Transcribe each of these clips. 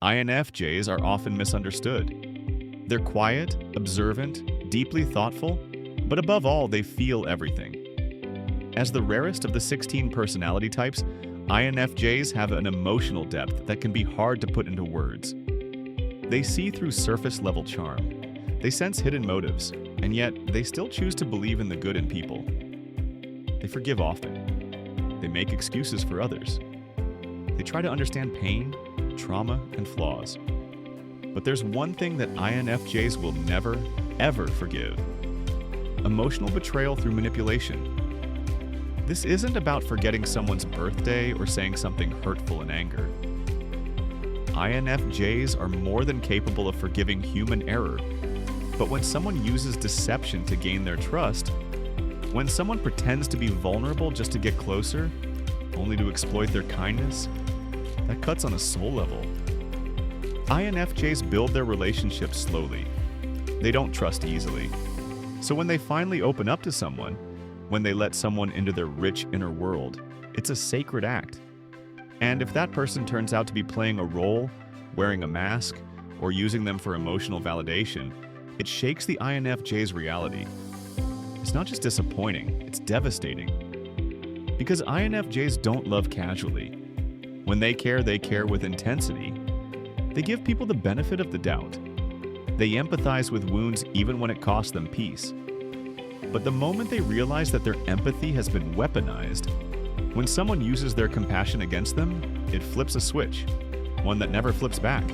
INFJs are often misunderstood. They're quiet, observant, deeply thoughtful, but above all, they feel everything. As the rarest of the 16 personality types, INFJs have an emotional depth that can be hard to put into words. They see through surface-level charm. They sense hidden motives, and yet they still choose to believe in the good in people. They forgive often. They make excuses for others. They try to understand pain, trauma, and flaws. But there's one thing that INFJs will never, ever forgive: emotional betrayal through manipulation. This isn't about forgetting someone's birthday or saying something hurtful in anger. INFJs are more than capable of forgiving human error. But when someone uses deception to gain their trust, when someone pretends to be vulnerable just to get closer, only to exploit their kindness, that cuts on a soul level. INFJs build their relationships slowly. They don't trust easily. So when they finally open up to someone, when they let someone into their rich inner world, it's a sacred act. And if that person turns out to be playing a role, wearing a mask, or using them for emotional validation, it shakes the INFJ's reality. It's not just disappointing, it's devastating. Because INFJs don't love casually. When they care with intensity. They give people the benefit of the doubt. They empathize with wounds even when it costs them peace. But the moment they realize that their empathy has been weaponized, when someone uses their compassion against them, it flips a switch, one that never flips back.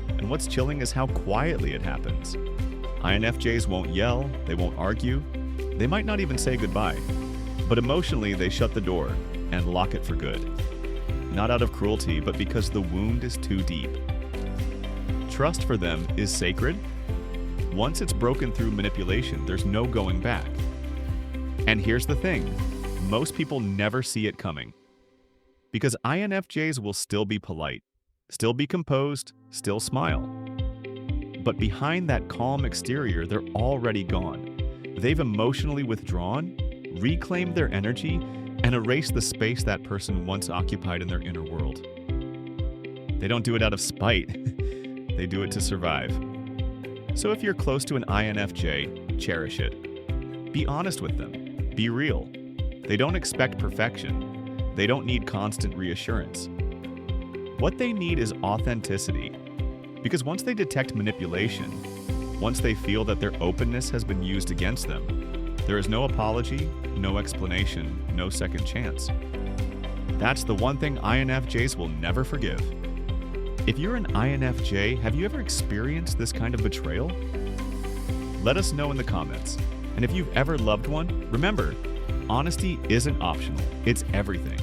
And what's chilling is how quietly it happens. INFJs won't yell, they won't argue, they might not even say goodbye. But emotionally, they shut the door and lock it for good. Not out of cruelty, but because the wound is too deep. Trust for them is sacred. Once it's broken through manipulation, there's no going back. And here's the thing, most people never see it coming. Because INFJs will still be polite, still be composed, still smile. But behind that calm exterior, they're already gone. They've emotionally withdrawn, reclaimed their energy, and erased the space that person once occupied in their inner world. They don't do it out of spite. They do it to survive. So if you're close to an INFJ, cherish it. Be honest with them. Be real. They don't expect perfection. They don't need constant reassurance. What they need is authenticity. Because once they detect manipulation, once they feel that their openness has been used against them, there is no apology, no explanation, no second chance. That's the one thing INFJs will never forgive. If you're an INFJ, have you ever experienced this kind of betrayal? Let us know in the comments. And if you've ever loved one, remember, honesty isn't optional, it's everything.